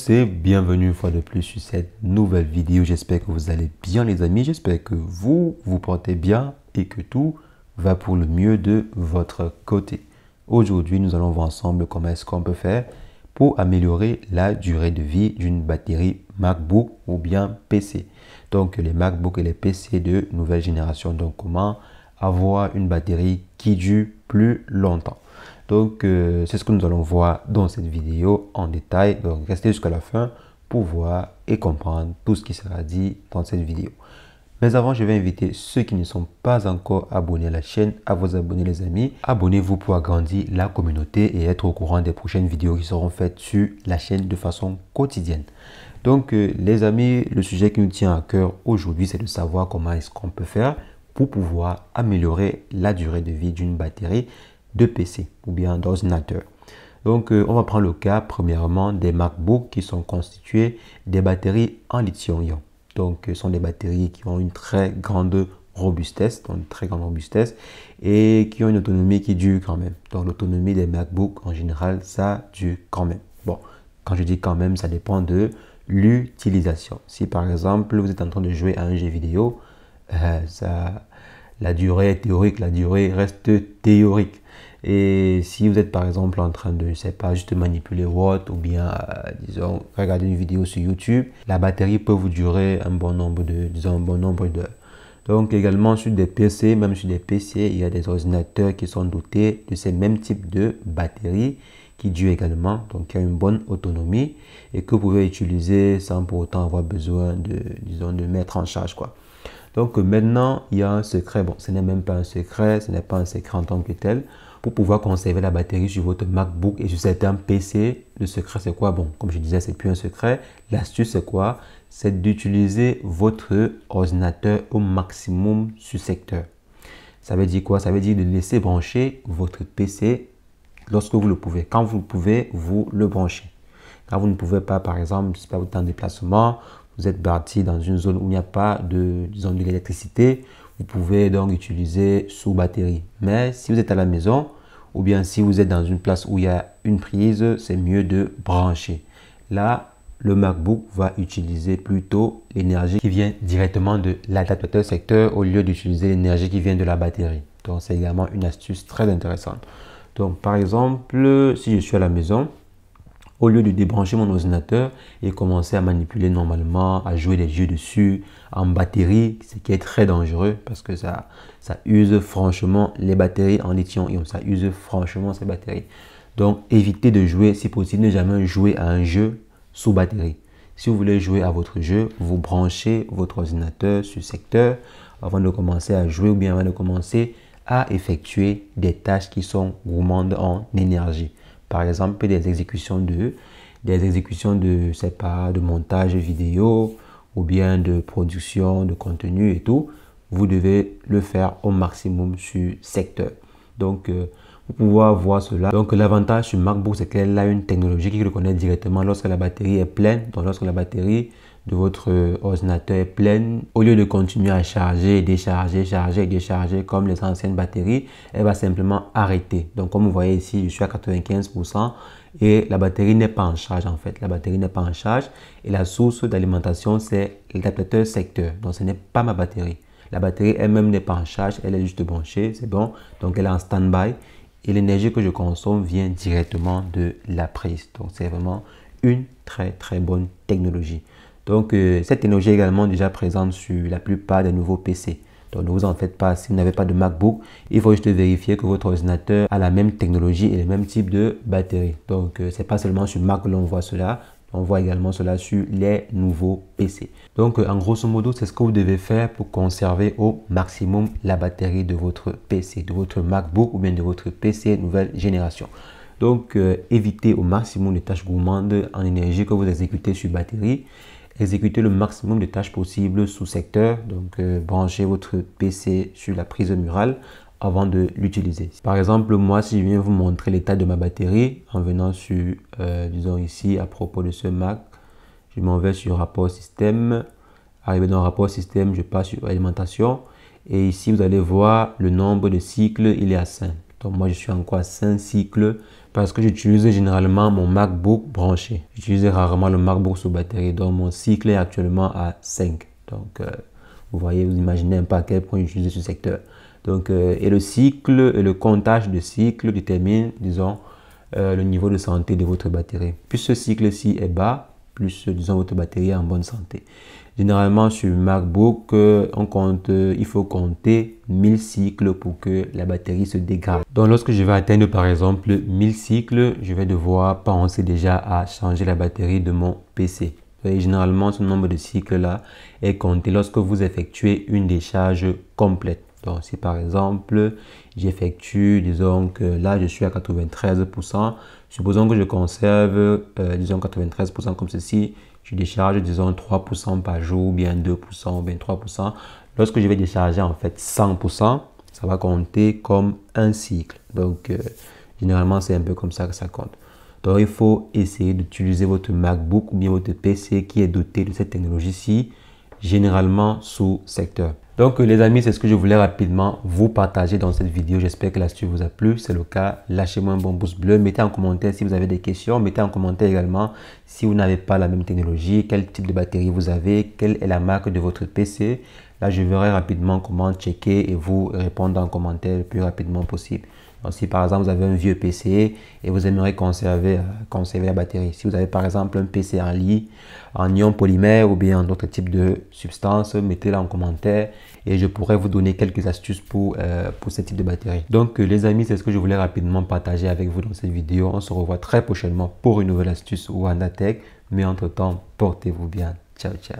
tous et bienvenue une fois de plus sur cette nouvelle vidéo. J'espère que vous allez bien les amis, j'espère que vous portez bien et que tout va pour le mieux de votre côté. Aujourd'hui, nous allons voir ensemble comment est-ce qu'on peut faire pour améliorer la durée de vie d'une batterie MacBook ou bien PC. Donc les MacBook et les PC de nouvelle génération. Donc comment avoir une batterie qui dure plus longtemps. Donc, c'est ce que nous allons voir dans cette vidéo en détail. Donc, restez jusqu'à la fin pour voir et comprendre tout ce qui sera dit dans cette vidéo. Mais avant, je vais inviter ceux qui ne sont pas encore abonnés à la chaîne à vous abonner les amis. Abonnez-vous pour agrandir la communauté et être au courant des prochaines vidéos qui seront faites sur la chaîne de façon quotidienne. Donc, les amis, le sujet qui nous tient à cœur aujourd'hui, c'est de savoir comment est-ce qu'on peut faire pour pouvoir améliorer la durée de vie d'une batterie de PC ou bien d'ordinateur. Donc, on va prendre le cas premièrement des MacBook qui sont constitués des batteries en lithium-ion. Donc, ce sont des batteries qui ont une très grande robustesse, et qui ont une autonomie qui dure quand même. Donc, l'autonomie des MacBook en général, ça dure quand même. Bon, quand je dis quand même, ça dépend de l'utilisation. Si par exemple, vous êtes en train de jouer à un jeu vidéo, la durée est théorique, la durée reste théorique. Et si vous êtes par exemple en train de, je sais pas, juste manipuler Word ou bien, disons, regarder une vidéo sur YouTube, la batterie peut vous durer un bon nombre d'heures. Donc également sur des PC, même sur des PC, il y a des ordinateurs qui sont dotés de ces mêmes types de batteries qui durent également, donc qui a une bonne autonomie et que vous pouvez utiliser sans pour autant avoir besoin de, disons, de mettre en charge, quoi. Donc maintenant, il y a un secret. Bon, ce n'est même pas un secret, ce n'est pas un secret en tant que tel. Pour pouvoir conserver la batterie sur votre MacBook et sur certains PC, le secret c'est quoi? Bon, comme je disais, c'est plus un secret. L'astuce c'est quoi? C'est d'utiliser votre ordinateur au maximum sur secteur. Ça veut dire quoi? Ça veut dire de laisser brancher votre PC lorsque vous le pouvez. Quand vous le pouvez, vous le branchez. Quand vous ne pouvez pas, par exemple, si vous êtes en déplacement, vous êtes parti dans une zone où il n'y a pas de, disons, de l'électricité, vous pouvez donc utiliser sous batterie. Mais si vous êtes à la maison ou bien si vous êtes dans une place où il y a une prise, c'est mieux de brancher. Là, le MacBook va utiliser plutôt l'énergie qui vient directement de l'adaptateur secteur au lieu d'utiliser l'énergie qui vient de la batterie. Donc, c'est également une astuce très intéressante. Donc, par exemple, si je suis à la maison, au lieu de débrancher mon ordinateur et commencer à manipuler normalement, à jouer des jeux dessus en batterie, ce qui est très dangereux parce que ça use franchement les batteries en lithium-ion, ça use franchement ces batteries. Donc, évitez de jouer, si possible, ne jamais jouer à un jeu sous batterie. Si vous voulez jouer à votre jeu, vous branchez votre ordinateur sur secteur avant de commencer à jouer ou bien avant de commencer à effectuer des tâches qui sont gourmandes en énergie. Par exemple, des exécutions de, je sais pas, de montage vidéo ou bien de production de contenu et tout. Vous devez le faire au maximum sur secteur. Donc, pour pouvoir voir cela. Donc, l'avantage sur MacBook, c'est qu'elle a une technologie qui reconnaît directement lorsque la batterie est pleine. Donc, lorsque la batterie de votre ordinateur est pleine, au lieu de continuer à charger, décharger, charger, décharger comme les anciennes batteries, elle va simplement arrêter. Donc, comme vous voyez ici, je suis à 95% et la batterie n'est pas en charge en fait. La batterie n'est pas en charge et la source d'alimentation, c'est l'adaptateur secteur. Donc, ce n'est pas ma batterie. La batterie elle-même n'est pas en charge, elle est juste branchée, c'est bon. Donc, elle est en stand-by et l'énergie que je consomme vient directement de la prise. Donc, c'est vraiment une très bonne technologie. Donc, cette technologie est également déjà présente sur la plupart des nouveaux PC. Donc, ne vous en faites pas. Si vous n'avez pas de MacBook, il faut juste vérifier que votre ordinateur a la même technologie et le même type de batterie. Donc, ce n'est pas seulement sur Mac que l'on voit cela. On voit également cela sur les nouveaux PC. Donc, en grosso modo, c'est ce que vous devez faire pour conserver au maximum la batterie de votre PC, de votre MacBook ou bien de votre PC nouvelle génération. Donc, évitez au maximum les tâches gourmandes en énergie que vous exécutez sur batterie. Exécutez le maximum de tâches possibles sous secteur. Donc, branchez votre PC sur la prise murale avant de l'utiliser. Par exemple, moi, si je viens vous montrer l'état de ma batterie en venant sur, disons ici, à propos de ce Mac, je m'en vais sur rapport système. Arrivé dans rapport système, je passe sur alimentation. Et ici, vous allez voir le nombre de cycles, il est à 5. Donc moi je suis encore à 5 cycles parce que j'utilise généralement mon MacBook branché. J'utilise rarement le MacBook sous batterie, donc mon cycle est actuellement à 5. Donc vous voyez, vous imaginez un peu à quel point j'utilise ce secteur. Donc, et le cycle et le comptage de cycle détermine, disons, le niveau de santé de votre batterie. Plus ce cycle-ci est bas, plus, disons, votre batterie est en bonne santé. Généralement, sur MacBook, il faut compter 1000 cycles pour que la batterie se dégrade. Donc, lorsque je vais atteindre, par exemple, 1000 cycles, je vais devoir penser déjà à changer la batterie de mon PC. Et généralement, ce nombre de cycles-là est compté lorsque vous effectuez une décharge complète. Donc, si par exemple, j'effectue, disons que là, je suis à 93%, supposons que je conserve, disons 93% comme ceci, je décharge, disons 3% par jour, ou bien 2%, ou bien 3%. Lorsque je vais décharger en fait 100%, ça va compter comme un cycle. Donc, généralement, c'est un peu comme ça que ça compte. Donc, il faut essayer d'utiliser votre MacBook ou bien votre PC qui est doté de cette technologie-ci, généralement sous secteur. Donc les amis, c'est ce que je voulais rapidement vous partager dans cette vidéo. J'espère que l'astuce vous a plu. C'est le cas, lâchez-moi un bon pouce bleu. Mettez en commentaire si vous avez des questions. Mettez en commentaire également si vous n'avez pas la même technologie, quel type de batterie vous avez, quelle est la marque de votre PC. Là, je verrai rapidement comment checker et vous répondre en commentaire le plus rapidement possible. Donc, si par exemple vous avez un vieux PC et vous aimeriez conserver la batterie, si vous avez par exemple un PC en ion polymère ou bien en d'autres types de substances, mettez-le en commentaire et je pourrais vous donner quelques astuces pour ce type de batterie. Donc les amis, c'est ce que je voulais rapidement partager avec vous dans cette vidéo. On se revoit très prochainement pour une nouvelle astuce ou un tech. Mais entre temps, portez-vous bien. Ciao, ciao.